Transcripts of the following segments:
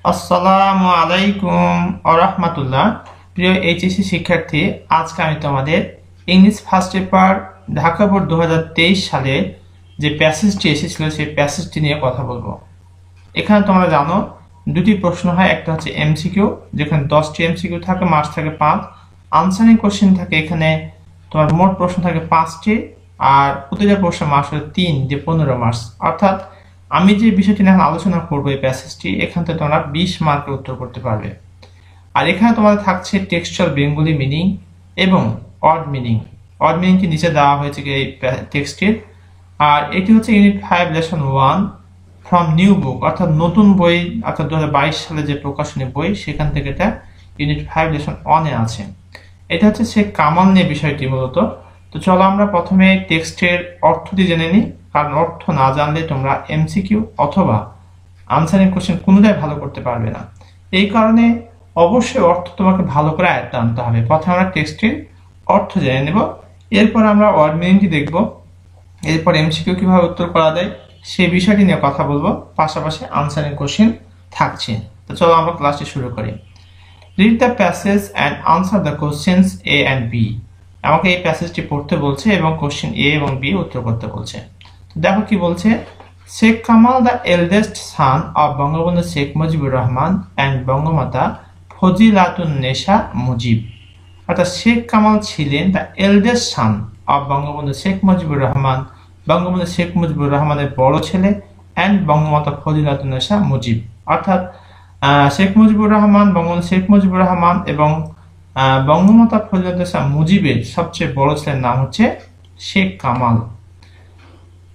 আসসালামু আলাইকুম রাহমাতুল্লাহ। প্রিয় এইচএসসি শিক্ষার্থী, আজকে আমি তোমাদের English first paper Dhaka board 2023 সালে যে প্যাসেজটি এসেছিল সেই প্যাসেজটি নিয়ে কথা বলবো। এখানে তোমরা জানো দুটি প্রশ্ন হয়, একটা হচ্ছে এমসিকিউ যেখানে 10টি এমসিকিউ থাকে, মার্কস থাকে 5। আনসারিং কোশ্চেন থাকে এখানে তোমার মোট প্রশ্ন থাকে 5টি, আর প্রতিটা প্রশ্নের মার্কস হচ্ছে 3 দিয়ে 15 মার্কস। অর্থাৎ আমি যে বিষয়টি নিয়ে আলোচনা করবো এই প্যাসেজটি, এখান থেকে তোমরা 20 মার্কের উত্তর করতে পারবে। আর এখানে তোমাদের থাকছে টেক্সচুয়াল বেঙ্গলি মিনিং এবং অড মিনিং। অড মিনিংটি নিচে দেওয়া হয়েছে এই টেক্সটের। আর এটি হচ্ছে unit 5 lesson 1 from new book, অর্থাৎ নতুন বই, অর্থাৎ 2022 সালে যে প্রকাশনী বই সেখান থেকে এটা ইউনিট 5 লেসন 1 এ আছে। এটা হচ্ছে শেখ কামাল নিয়ে বিষয়টি মূলত। তো চলো আমরা প্রথমে টেক্সটের অর্থটি জেনে নিই, কারণ অর্থ না জানলে তোমরা এমসিকিউ অথবা আনসারিং কোশ্চেন কোনোটাই ভালো করতে পারবে না। এই কারণে অবশ্যই অর্থ তোমাকে ভালো করে আয়ত্তে আনতে হবে। প্রথমে আমরা টেক্সটের অর্থ জেনে নেব, এরপর আমরা ওয়ার্ড মিনিংটি দেখব, এরপর এমসিকিউ কিভাবে উত্তর করা যায় সেই বিষয়টি নিয়ে কথা বলবো, পাশাপাশি আনসারিং কোশ্চেন থাকছে। তো চলো আমরা ক্লাসটি শুরু করি। Read the passage and answer the questions A and B. আমাকে এই প্যাসেজটি পড়তে বলছে এবং কোশ্চেন এ এবং বি উত্তর করতে বলছে। তো দেখো কি বলছে। Sheikh Kamal the eldest son of Bangabandhu Sheikh Mujibur Rahman and Bangamata Fazilatunnesa Mujib. অর্থাৎ শেখ কামাল ছিলেন the eldest son of Bangabandhu Sheikh Mujibur Rahman, Bangabandhu Sheikh Mujibur রহমানের বড় ছেলে, অ্যান্ড বঙ্গমাতা ফজিলাতুন্নেসা মুজিব। অর্থাৎ শেখ মুজিবুর রহমান, বঙ্গবন্ধু শেখ মুজিবুর রহমান এবং বঙ্গমাতা ফজিলাতুন্নেসা মুজিবের সবচেয়ে বড় ছেলের নাম হচ্ছে Sheikh Kamal.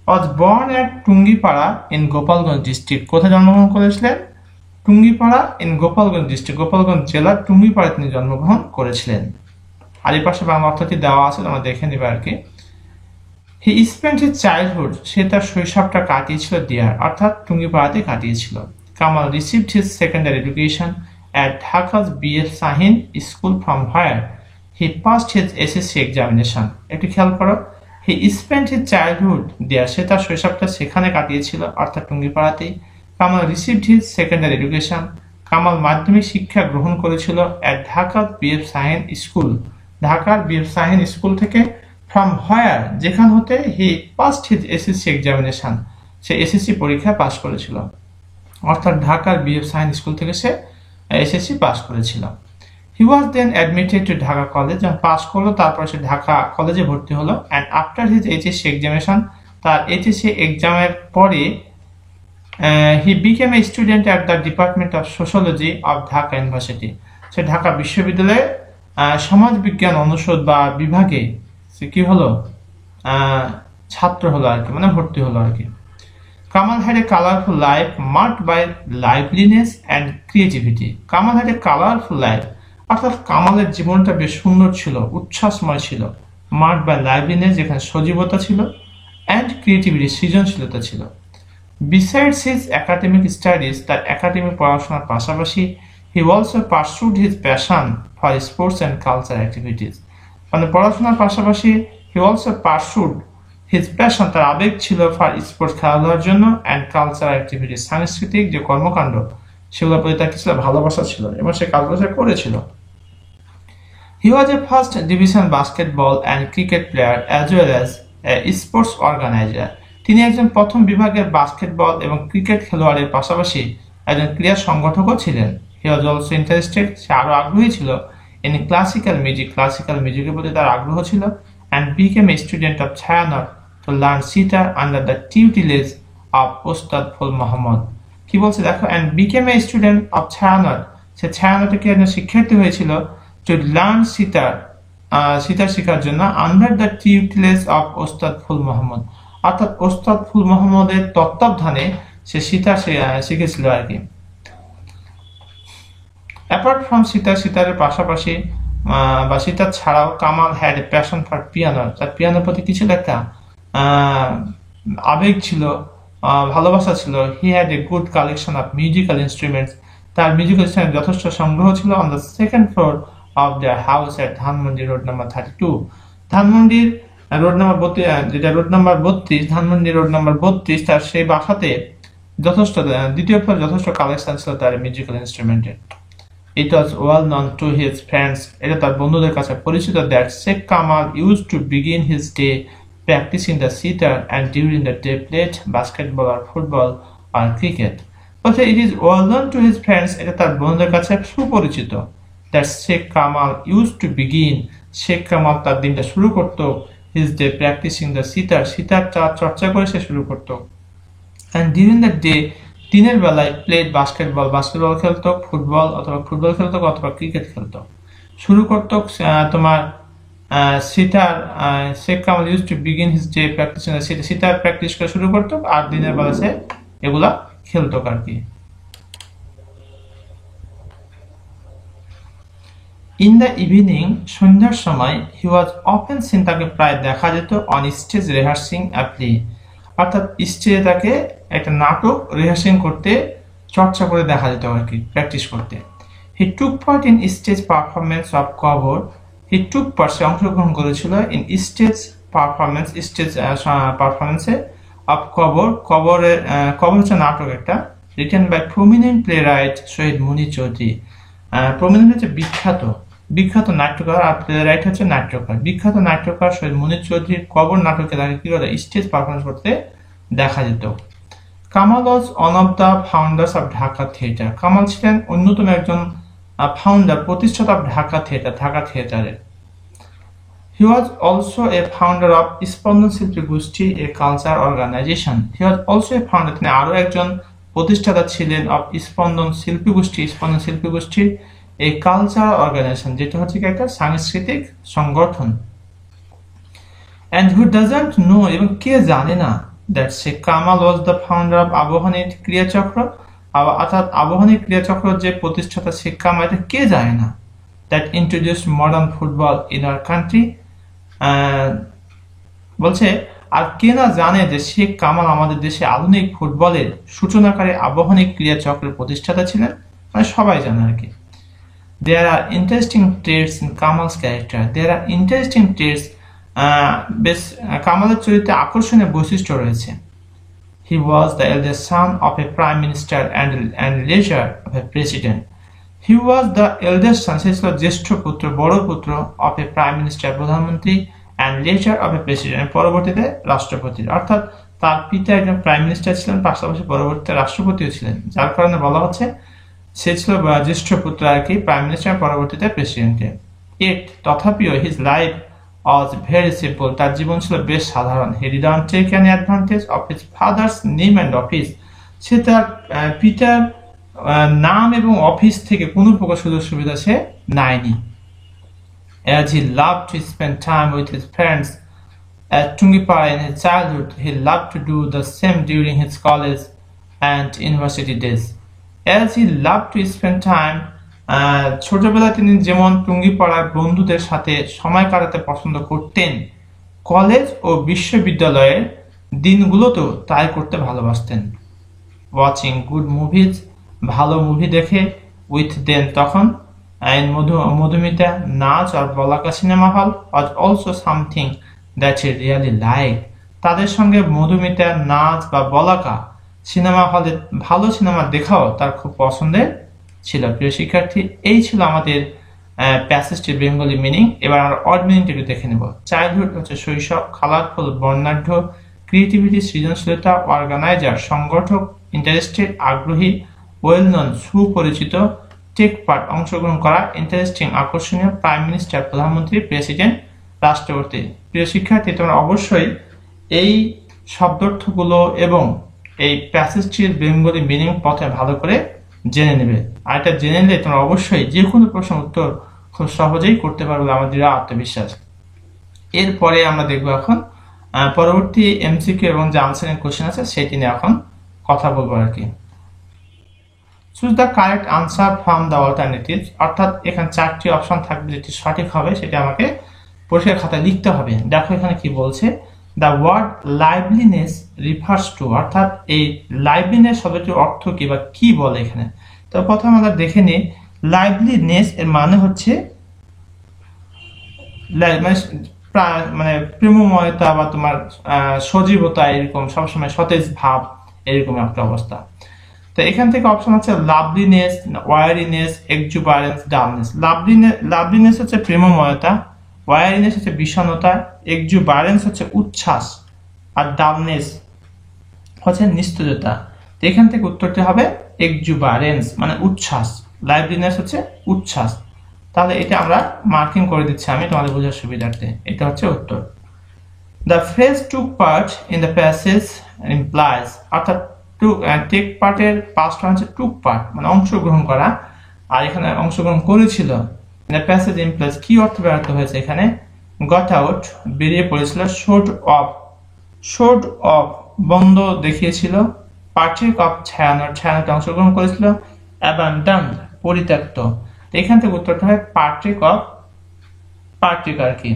was born at Tungipara in Gopalganj district. কোথায় জন্মগ্রহণ করেছিলেন? টুঙ্গিপাড়া ইন গোপালগঞ্জ ডিস্ট্রিক্ট, গোপালগঞ্জ জেলার টুঙ্গিপাড়ায় তিনি জন্মগ্রহণ করেছিলেন। আর এই পাশে বাংলা অর্থটি দেওয়া আছে, তোমরা দেখে নিবে আর কি। হি স্পেন্ট হিজ চাইল্ডহুড, সে তার শৈশবটা কাটিয়েছিল দেয়ার, অর্থাৎ টুঙ্গিপাড়াতে কাটিয়েছিল। Kamal received his secondary education at Dhaka's B.F. Sahin School from where he passed his SSC examination. একটু খেয়াল করো, he spent his childhood there, সে তার শৈশবটা সেখানে কাটিয়েছিল, অর্থাৎ টুঙ্গিপাড়াতেই। Kamal received his secondary education, Kamal মাধ্যমিক শিক্ষা গ্রহণ করেছিল at Dhaka's B.F. Sahin School, ঢাকার B.F. Sahin স্কুল থেকে। from where, যেখান হতে he passed his SSC examination, say SSC পরীক্ষা পাশ করেছিল, অর্থাৎ ঢাকার B.F. Sahin স্কুল থেকে সে এসএসসি পাস করেছিল। He was then admitted to Dhaka college, যখন পাস করলো তারপর সে ঢাকা কলেজে ভর্তি হলো। And after his HSC examination, তার এইচএসসি এক্সামের পরে he became a student at the department of sociology of Dhaka university, সে ঢাকা বিশ্ববিদ্যালয়ে সমাজ বিজ্ঞান অনুষদ বা বিভাগে সে কি হলো, ছাত্র হলো আর কি, মানে ভর্তি হলো আর কি। Kamal had a colorful life marked by liveliness and creativity. Kamal had a colorful life, অর্থাৎ কামালের জীবনটা বেশ সুন্দর ছিল, উচ্ছ্বাসময় ছিল। marked by liveliness, যেখানে সজীবতা ছিল, and creativity, সৃজনশীলতা ছিল। Besides his academic studies, তার একাডেমিক পড়াশোনার পাশাপাশি he also pursued his passion for sports and cultural activities. মানে পড়াশোনার পাশাপাশি he also pursued his passion, তার আবেগ ছিল ফর স্পোর্টস, খেলাধুলার জন্য, অ্যান্ড কালচারাল অ্যাক্টিভিটি, সাংস্কৃতিক যে কর্মকাণ্ড সেগুলোর প্রতি তার কিছু ভালোবাসা ছিল এবং সে কাজগুলো করেছিল। He was a first division basketball and cricket player as well as sports organiser. তিনি একজন প্রথম বিভাগের বাস্কেটবল এবং ক্রিকেট খেলোয়াড়ের পাশাপাশি একজন ক্রীড়া সংগঠকও ছিলেন। হি ওয়াজ অলসো ইন্টারেস্টেড, সে আরো আগ্রহী ছিল, ইন ক্লাসিক্যাল মিউজিক, ক্লাসিক্যাল মিউজিকের প্রতি তার আগ্রহ ছিল। And became a student of Chayanot to learn sitar under the tutelage of Ustad Phul Muhammad. কি বলছে দেখো, and became a student of Chayanot, সে ছায়ানটে কি একজন শিক্ষার্থী হয়েছিল, to learn sitar, সিতার শেখার জন্য, under the tutelage of Ustad Phul Muhammad, অর্থাৎ ওস্তাদ ফুল মোহাম্মদের তত্ত্বাবধানে সে সিতার শিখেছিল আর কি। অ্যাপার্ট ফ্রম সিতারের পাশাপাশি বা সিতার ছাড়াও Kamal had a passion for piano, তার পিয়ানোর প্রতি কি ছিল, একটা আবেগ ছিল, ভালোবাসা ছিল। He had a good collection of musical instruments, তার মিউজিক্যাল ইনস্ট্রুমেন্ট যথেষ্ট সংগ্রহ ছিল। On the second floor of the house at Dhanmondi road number 32, ধানমন্ডির রোড নাম্বার 32, যেটা road number 32, Dhanmondi road number 32, তার সেই বাসাতে যথেষ্ট দ্বিতীয় ফল যথেষ্ট কালেকশন ছিল তার musical ইনস্ট্রুমেন্টের। It was well known to his friends, এটা তার বন্ধুদের কাছে পরিচিত, that Sheikh Kamal used to begin his day practicing the sitar and during the day played basketball or football or cricket. বলছে it is well known to his friends, এটা তার বন্ধুদের কাছে সুপরিচিত, that Sheikh Kamal used to begin, Sheikh Kamal তার দিনটা শুরু করত his day practicing the sitar, সিতারটা চর্চা করে সে শুরু করত, and during the day দিনের বেলায় প্লেড বাস্কেটবল খেলতো, ফুটবল খেলতো অথবা ক্রিকেট খেলতো। শুরু করতো তোমার sitar, Sheikh Kamal used to begin his day practice, sitar practice করে শুরু করতো আর দিনের বেলা সে এগুলা খেলতো আর কি। ইন দ্য ইভিনিং, সন্ধ্যার সময়, হি ওয়াজ অফেন সিন, তাকে প্রায় দেখা যেত অন স্টেজ রিহার্সিং আ প্লে, অর্থাৎ স্টেজে তাকে একটা নাটক রিহার্সিং করতে, চর্চা করে দেখা যেত আর কি, প্র্যাকটিস করতে। He took part in stage performance of Kabar, he took part, সে অংশগ্রহণ করেছিল ইন স্টেজ পারফরমেন্সে অফ কবর, কবর হচ্ছে নাটক একটা, written by prominent playwright Shahid Munier Chowdhury. Prominent হচ্ছে বিখ্যাত নাট্যকার, আর প্লে রাইট হচ্ছে নাট্যকার। বিখ্যাত নাট্যকার শহীদ মুনির চৌধুরীর কবর নাটকে তাকে কি করে স্টেজ পারফরমেন্স করতে দেখা যেত। Kamal was one of the founders of Dhaka theatre, Kamal ছিলেন অন্যতম একজন ফাউন্ডার, প্রতিষ্ঠাতা অফ ঢাকা থিয়েটারের। He was also a founder of Spandan Shilpi Goshthi, a culture organisation. He was also a founder, তিনি আরো একজন প্রতিষ্ঠাতা ছিলেন অফ স্পন্দন শিল্পী গোষ্ঠীর এই কালচার অর্গানাইজেশন, যেটা হচ্ছে একটা সাংস্কৃতিক সংগঠন। এন্ড হু ডাজন্ট নো, এবং কে জানে না, that Sheikh Kamal was the founder of Abahani Krirachakra, অর্থাৎ আবাহনী ক্রীড়াচক্র যে প্রতিষ্ঠাতা শেখ কামাল, এটা কে জানে না। That introduce modern football in our country, বলছে আর কে না জানে যে শেখ কামাল আমাদের দেশে আধুনিক ফুটবলের সূচনাকারী আবাহনী ক্রীড়াচক্রের প্রতিষ্ঠাতা ছিলেন, মানে সবাই জানে আর কি। There are interesting traits in Kamal's character. বেশ কামালের চরিত্রে আকর্ষণীয় বৈশিষ্ট্য রয়েছে। He was the eldest son of a prime minister and later of a president. He was the eldest son, সে ছিল জ্যেষ্ঠ পুত্র, বড় পুত্র, of a prime minister, প্রধানমন্ত্রী, and later of a president, পরবর্তীতে রাষ্ট্রপতির, অর্থাৎ তার পিতা একজন প্রাইম মিনিস্টার ছিলেন, পাশাপাশি পরবর্তীতে রাষ্ট্রপতিও ছিলেন, যার কারণে বলা হচ্ছে সে ছিল জ্যেষ্ঠ পুত্র আর কি, প্রাইম মিনিস্টার, পরবর্তীতে প্রেসিডেন্টে। তথাপিও his life was very simple, তার জীবন ছিল বেশ সাধারণ। He didn't take any advantage of his father's name and office, সে তার পিতার নাম এবং অফিস থেকে কোনো প্রকার সুযোগ সুবিধা সে নেয়নি। As he loved to spend time with his friends at Tungipara in his childhood, he loved to do the same during his college and university days. As he loved to spend time, ছোটবেলায় তিনি যেমন টুঙ্গিপাড়ায় বন্ধুদের সাথে সময় কাটাতে পছন্দ করতেন, কলেজ ও বিশ্ববিদ্যালয়ের দিনগুলোতেও তাই করতে ভালোবাসতেন। ওয়াচিং গুড মুভিজ, ভালো মুভি দেখে, উইথ দেন তখন, মধুমিতা, নাচ আর Balaka cinema hall, was also something that he really like, তাদের সঙ্গে মধুমিতা, নাচ বা বলাকা সিনেমা হলে ভালো সিনেমা দেখাও তার খুব পছন্দের ছিল। প্রিয় শিক্ষার্থী, এই ছিল আমাদের প্যাসেজটির বেঙ্গলি মিনিং। এবার আমরা অড মিনিংটা একটু দেখে নেব। চাইল্ডহুড হচ্ছে শৈশব, কালারফুল বর্ণাঢ্য, ক্রিয়েটিভিটি সৃজনশীলতা, অর্গানাইজার সংগঠক, ইন্টারেস্টেড আগ্রহী, ওয়েল নন সুপরিচিত, টেক পার্ট অংশগ্রহণ করা, ইন্টারেস্টিং আকর্ষণীয়, প্রাইম মিনিস্টার প্রধানমন্ত্রী, প্রেসিডেন্ট রাষ্ট্রপতি। প্রিয় শিক্ষার্থী, তোমরা অবশ্যই এই শব্দার্থগুলো এবং এই প্যাসেজটির বেঙ্গলি মিনিং পথে ভালো করে জেনে নেবে। আর এটা জেনে নিলে তোমরা অবশ্যই যে কোনো প্রশ্নের উত্তর খুব সহজেই করতে পারবে, আমার দৃঢ় আত্মবিশ্বাস। এরপরে আমরা দেখবো এখন পরবর্তী এমসিকিউ এবং যে আনসারিং কোশ্চেন আছে সেটি নিয়ে এখন কথা বলবো আর কি। Choose the correct answer from the alternatives, অর্থাৎ এখানে চারটি অপশন থাকবে, যেটি সঠিক হবে সেটা আমাকে পরীক্ষার খাতায় লিখতে হবে। দেখো এখানে কি বলছে, the word liveliness refers to, অর্থাৎ এই লাইভলিনেস শব্দটির অর্থ কি বা কি বলে এখানে। তো প্রথমে আমরা দেখে নিই, লাইভলিনেস এর মানে হচ্ছে মানে প্রেমময়তা বা তোমার সজীবতা, এরকম সবসময় সতেজ ভাব, এরকম একটা অবস্থা। তো এখান থেকে অপশন হচ্ছে লাভলিনেস, ওয়ারিনেস, এক্সুবারেন্স, ডালনেস। লাভলিনেস হচ্ছে প্রেমময়তা, ওয়ারিনেস হচ্ছে বিষণ্ণতা, এক্সুবারেন্স হচ্ছে উচ্ছ্বাস, আর ডালনেস হচ্ছে নিস্তেজতা। তো এখান থেকে উত্তরটি হবে এক্সুবারেন্স মানে উচ্ছ্বাস, লাভলিনেস হচ্ছে উচ্ছ্বাস। তাহলে এটা আমরা মার্কিং করে দিচ্ছি আমি তোমাদের বোঝার সুবিধার্থে। এটা হচ্ছে উত্তর। The phrase took part in the passage implies, অর্থাৎ টেক পার্টের পাস্ট হচ্ছে টুক পার্ট মানে অংশগ্রহণ করা, আর এখানে অংশগ্রহণ করেছিল। the passage implies কি অর্থ ব্যবহৃত হয়েছে এখানে? got out বেরিয়ে পড়েছিল, showed off বন্ধ দেখিয়েছিল, partake of ছায়ানট অংশগ্রহণ করেছিল, abandoned পরিত্যক্ত। তো এখান থেকে উত্তরটা হয় partake of, partake আর কি।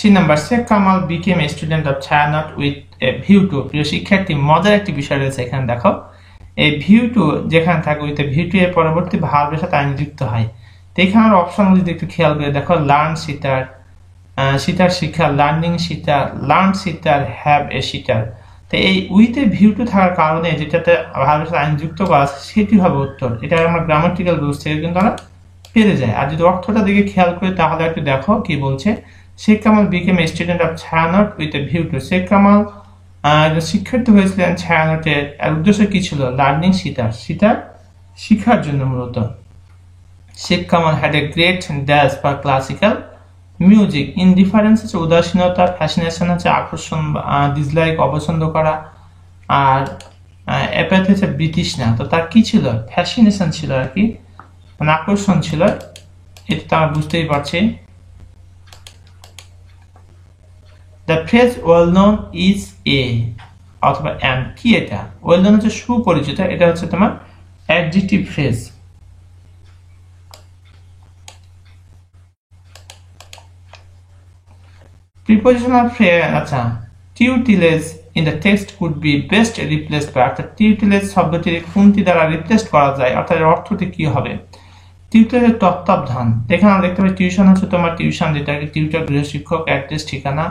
C number, Sheikh Kamal became a student of China with a view to, প্রিয় শিক্ষার্থী মজার একটি বিষয় রয়েছে এখানে দেখো, এই ভিউ টু যেখানে থাকে উইথ ভিউ টু এর পরবর্তী ভার্বের সাথে যুক্ত হয়। তো এখানে আমরা অপশনগুলো যদি একটু খেয়াল করে দেখো, লার্ন সিটার, সিটার শিক্ষা, learning seater, learn seater, have a seater. তো এই উইথ এ ভিউ টু থাকার কারণে যেটাতে ভার্বের সাথে যুক্ত করা আছে সেটি হবে উত্তর। এটা আমরা গ্রামাটিক্যাল রুলস থেকে কিন্তু আমরা পেরে যাই। আর যদি অর্থটা দিকে খেয়াল করি তাহলে একটু দেখো কি বলছে। Sheikh Kamal became a student of Chhayanaut with a view to, Sheikh Kamal শিক্ষার্থী হয়েছিলেন ছায়ানটের, এর উদ্দেশ্য কি ছিল? লার্নিং সিটার, সিটার শিখার জন্য মূলত। Sheikh Kamal had a great dash for classical music, indifference হচ্ছে উদাসীনতা, ফ্যাসিনেশন হচ্ছে আকর্ষণ, ডিসলাইক অপছন্দ করা, আর অ্যাপ্যাথি হচ্ছে বিতৃষ্ণা। তো তার কি ছিল? ফ্যাসিনেশন ছিল আর কি, মানে আকর্ষণ ছিল। এটা তো আমরা বুঝতেই পারছি। The phrase well known is a অথবা am কি এটা? well known হচ্ছে সুপরিচিত, এটা হচ্ছে তোমার অ্যাডজেক্টিভ ফ্রেজ। প্রিপোজিশনাল ফ্রেজ, আচ্ছা, টিউটিলেজ in the text could be best replaced by, অর্থাৎ টিউটিলেজ শব্দটি কোনটি দ্বারা রিপ্লেস করা যায়, অর্থাৎ এর অর্থটি কি হবে? টিউটরের তত্ত্বাবধান, এখানে আমরা দেখতে পাই টিউশন হচ্ছে তোমার টিউশন, যেটাকে টিউটর গৃহশিক্ষক, অ্যাড্রেস ঠিকানা,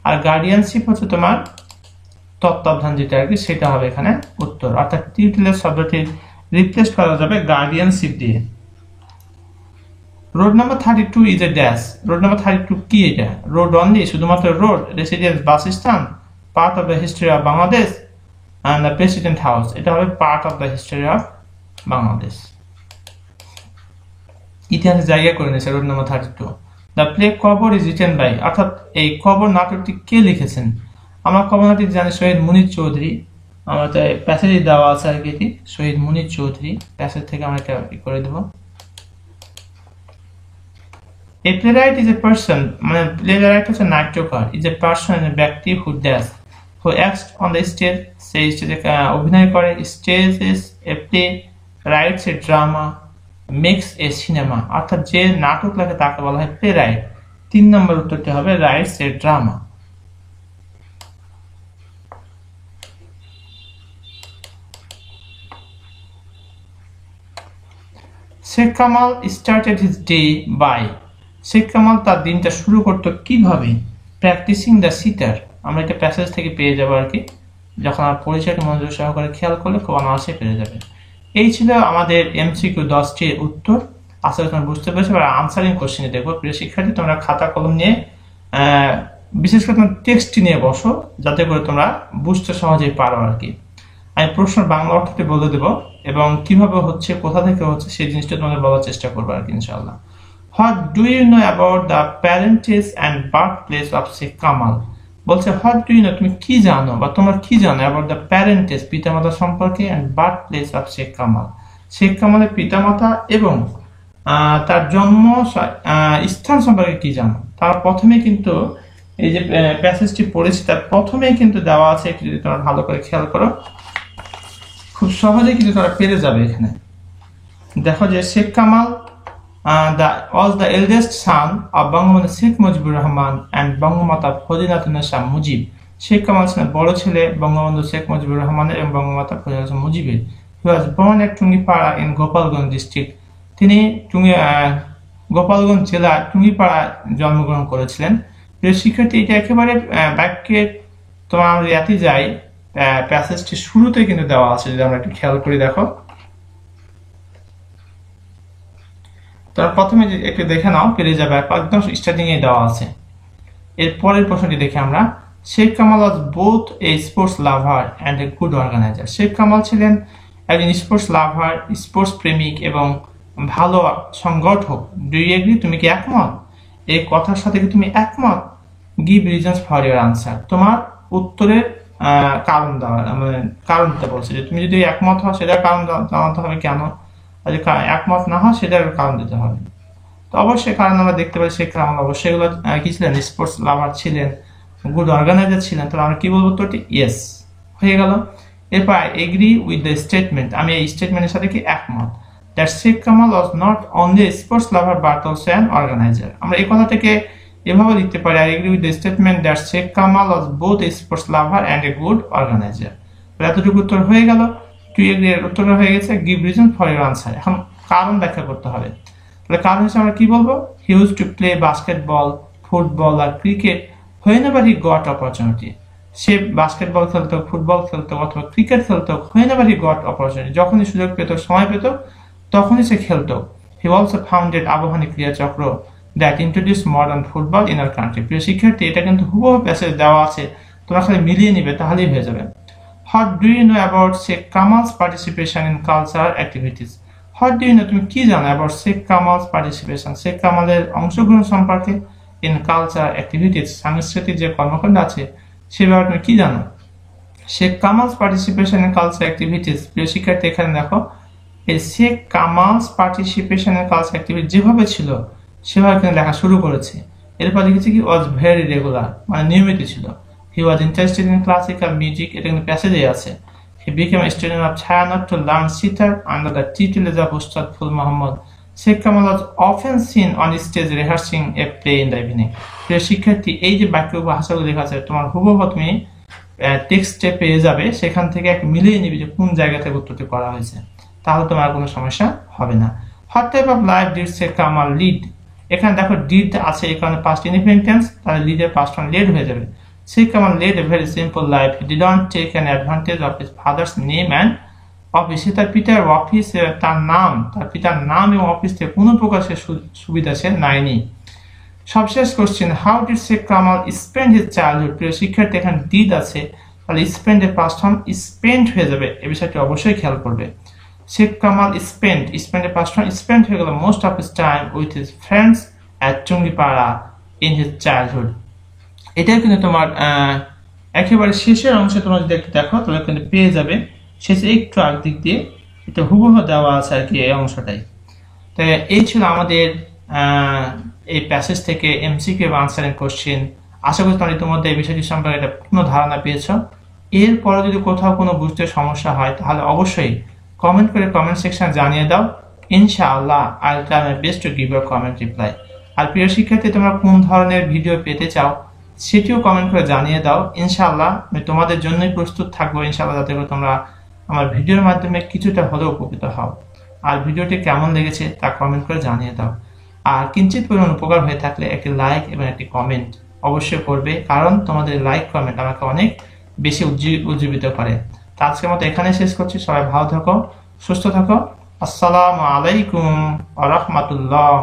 আর গার্ডিয়ানশিপ হচ্ছে তোমার তত্ত্বাবধান যেটা আর কি, সেটা হবে এখানে উত্তর। অর্থাৎ টিউটিলেজ শব্দটি রিপ্লেস করা যাবে গার্ডিয়ানশিপ দিয়ে। Road number 32 is a dash, road number 32 কি এটা? রোড অনলি শুধুমাত্র রোড, রেসিডেন্স বাসস্থান, part of the history of Bangladesh, and the president house, এটা হবে part of the history of Bangladesh. ইতিহাসে জায়গা করে নিয়েছে রোড নাম্বার 32। দ্য প্লে কবর ইজ রিটেন বাই, অর্থাৎ এই কবর নাটকটি কে লিখেছেন? আমরা কবর নাটক জানি শহীদ মুনীর চৌধুরী, আমরা তো প্যাসেজে দেওয়া আছে আর কি, শহীদ মুনীর চৌধুরী, প্যাসেজ থেকে আমরা এটা করে দেব। A playwright is a person, মানে playwright হচ্ছে নাট্যকার, is a person, ব্যক্তি, who does, who acts on the stage, সেই স্টেজে অভিনয় করে, stages a play, writes a drama, makes a cinema, অর্থাৎ যে নাটক লেখে তাকে বলা হয় প্লে রাইট। 3 নম্বর উত্তরটি হবে writes a drama. Sheikh Kamal started his day by, Sheikh Kamal তার দিনটা শুরু করতো কিভাবে? প্র্যাকটিসিং দ্য সিটার, আমরা এটা প্যাসেজ থেকে পেয়ে যাবো আর কি, যখন আর পরিচয়টা মনোযোগ সহকারে খেয়াল করলে খুব অনায়াসে পেয়ে যাবে। এই ছিল আমাদের এমসিকিউ 10টির উত্তর। আশা করি তোমরা বুঝতে পেরেছো। আর আনসারিং কোশ্চেনে দেখবো প্রিয় শিক্ষার্থী, তোমরা খাতা কলম নিয়ে বিশেষ করে তোমরা টেক্সটটি নিয়ে বসো, যাতে করে তোমরা বুঝতে সহজেই পারো আর কি। আমি প্রশ্নের বাংলা অর্থটি বলে দেবো এবং কিভাবে হচ্ছে, কোথা থেকে হচ্ছে, সেই জিনিসটা তোমাদের বলার চেষ্টা করবো আর কি ইনশাআল্লাহ। What do you know about the parentage and birth place of Sheikh Kamal? বলছে হোয়াট ডু ইউ নো, তুমি কি জানো বা তোমরা কি জানো অ্যাবাউট দ্য প্যারেন্টেজ, পিতামাতা সম্পর্কে, and birth place of Sheikh Kamal, Sheikh কামালের পিতামাতা এবং তার জন্ম স্থান সম্পর্কে কি জানো? তার প্রথমে কিন্তু এই যে প্যাসেজটি পড়েছি তার প্রথমেই কিন্তু দেওয়া আছে, একটু যদি তোমরা ভালো করে খেয়াল করো খুব সহজেই কিন্তু তোমরা পেরে যাবে। এখানে দেখো যে Sheikh Kamal was the eldest son of Bangabandhu Sheikh Mujibur Rahman and Bangamata Fazilatunnesa Mujib. Sheikh Kamal ছিলেন বড় ছেলে বঙ্গবন্ধু শেখ মুজিবুর রহমানের এবং বঙ্গমাতা ফজিলাতুন্নেসা মুজিবের। He was born at Tungipara in Gopalganj district. তিনি গোপালগঞ্জ জেলার টুঙ্গিপাড়া জন্মগ্রহণ করেছিলেন। প্রিয় শিক্ষার্থী, এটা একেবারে বাক্যের তোমার আমরা ইয়াতে যাই, প্যাসেজটি শুরুতে কিন্তু দেওয়া আছে, যদি আমরা একটু খেয়াল করি দেখো। তার প্রথমে একটু দেখে নাও, পেরে যাবে একদম স্টার্টিং এ দেওয়া আছে। এর পরের প্রশ্নটি দেখে আমরা, Sheikh Kamal was both a sports lover and a good organizer. Sheikh Kamal ছিলেন একজন স্পোর্টস লাভার, স্পোর্টস প্রেমিক এবং ভালো সংগঠক। Do you agree? তুমি কি একমত? এই কথার সাথে কি তুমি একমত? Give reasons for your answer. তোমার উত্তরের কারণ দেওয়া, মানে কারণ দিতে বলছে যে তুমি যদি একমত হও সেটার কারণ জানাতে হবে কেন, আর যদি একমত না হয় সেটার কারণ দিতে হবে। তো অবশ্যই কারণ আমরা দেখতে পাই শেখ কামাল অবশ্যই এগুলো কি ছিলেন, স্পোর্টস লাভার ছিলেন, গুড অর্গানাইজার ছিলেন। তাহলে আমরা কি বলবো? উত্তরটি ইয়েস হয়ে গেল। এরপর I agree with the statement, আমি এই স্টেটমেন্টের সাথে কি একমত, that Sheikh Kamal was not only sports lover but also an organizer. আমরা এই কথাটাকে এভাবে লিখতে পারি, I agree with the statement that Sheikh Kamal was both a sports lover and a good organizer. এতটুকু উত্তর হয়ে গেল। টু এগ্রি এর উত্তর হয়ে গেছে। Give reason for your answer. এখন কারণ ব্যাখ্যা করতে হবে। তাহলে কারণ হিসেবে আমরা কি বলবো? He used to play basketball, football আর cricket whenever he got opportunity. সে বাস্কেটবল খেলতো, ফুটবল খেলতো অথবা ক্রিকেট খেলতো, হোয়েনেভার হি গট অপরচুনিটি, যখনই সুযোগ পেত, সময় পেত, তখনই সে খেলতো। হি অলসো ফাউন্ডেড আবাহনী ক্রীড়া চক্র that introduce modern football in our country. প্রিয় শিক্ষার্থী, এটা কিন্তু হুবহু প্যাসেজ দেওয়া আছে, তোমরা খালি মিলিয়ে নিবে তাহলেই হয়ে যাবে। What do you know about Sheikh Kamal's participation in cultural activities. What do you know, তুমি কি জানো অ্যাবাউট শেখ কামালস পার্টিসিপেশন, শেখ কামালের অংশগ্রহণ সম্পর্কে, ইন কালচারাল অ্যাক্টিভিটিস, সাংস্কৃতিক যে কর্মকাণ্ড আছে সে ব্যাপারে তুমি কি জানো? Sheikh Kamal's participation in cultural activities. প্রিয় শিক্ষার্থী, এখানে দেখো এই Sheikh Kamal's participation in cultural activity যেভাবে ছিল সেভাবে কিন্তু লেখা শুরু করেছে। এরপর লিখেছে কি ওয়াজ ভেরি রেগুলার, মানে নিয়মিত ছিল। He was interested in classical music, এটা কিন্তু প্যাসেজে আছে। He became a student of Chhayanaut to learn sitar under the tutelage of Ustad Phul Mohammad. Sheikh Kamal was often seen on stage rehearsing a play in the evening. প্রিয় শিক্ষার্থী, এই যে বাক্য ভাষাগুলো লেখা আছে তোমার হুবহু তুমি টেক্সটে পেয়ে যাবে, সেখান থেকে এক মিলিয়ে নিবে যে কোন জায়গা থেকে উত্তরটি করা হয়েছে, তাহলে তোমার কোনো সমস্যা হবে না। What type of life did Sheikh Kamal lead. এখানে দেখো ডিড আছে, এখানে পাস্ট ইনডিফিনিট টেন্স, তাহলে লিডের পাস্ট ফর্ম লেড হয়ে যাবে। Sheikh Kamal led a very simple life, he did not take an advantage of his father's name and office. তার পিতার অফিস, তার নাম, তার পিতার নাম এবং অফিস থেকে কোনো প্রকার সুবিধা সে নেয়নি। সবশেষ question, how did Sheikh Kamal spend his childhood. প্রিয় শিক্ষার্থী, এখানে ডিড আছে, তাহলে স্পেন্ড এর পাস্ট ফর্ম স্পেন্ড হয়ে যাবে, এই বিষয়টি অবশ্যই খেয়াল করবে। শেখ কামাল স্পেন্ডের পাস্ট ফর্ম স্পেন্ড হয়ে গেল most of his time with his friends at Tungipara in his childhood. এটাই কিন্তু তোমার একেবারে শেষের অংশে তোমরা যদি একটু দেখো তাহলে কিন্তু পেয়ে যাবে, শেষে একটু আগ দিক দিয়ে এটা হুবহু দেওয়া আছে আর কি, এই অংশটাই। তো এই ছিল আমাদের এই প্যাসেজ থেকে এমসিকিউ এবং আনসারিং কোশ্চেন। আশা করি তোমরা ইতিমধ্যে এই বিষয়টি সম্পর্কে একটা পূর্ণ ধারণা পেয়েছো। এরপরে যদি কোথাও কোনো বুঝতে সমস্যা হয় তাহলে অবশ্যই কমেন্ট করে কমেন্ট সেকশন জানিয়ে দাও। ইনশাআল্লাহ I will try my best to give your comment reply. আর প্রিয় শিক্ষার্থী, তোমরা কোন ধরনের ভিডিও পেতে চাও সেটিও কমেন্ট করে জানিয়ে দাও। ইনশাআল্লাহ আমি তোমাদের জন্যই প্রস্তুত থাকবো ইনশাআল্লাহ, যাতে করে তোমরা আমার ভিডিওর মাধ্যমে কিছুটা হলেও উপকৃত হও। আর ভিডিওটি কেমন লেগেছে তা কমেন্ট করে জানিয়ে দাও। আর কিঞ্চিত পরিমাণ উপকার হয়ে থাকলে একটি লাইক এবং একটি কমেন্ট অবশ্যই করবে, কারণ তোমাদের লাইক কমেন্ট আমাকে অনেক বেশি উজ্জীবিত করে। তো আজকের মতো এখানে শেষ করছি। সবাই ভালো থাকো, সুস্থ থাকো। আসসালামু আলাইকুম ওয়া রাহমাতুল্লাহ।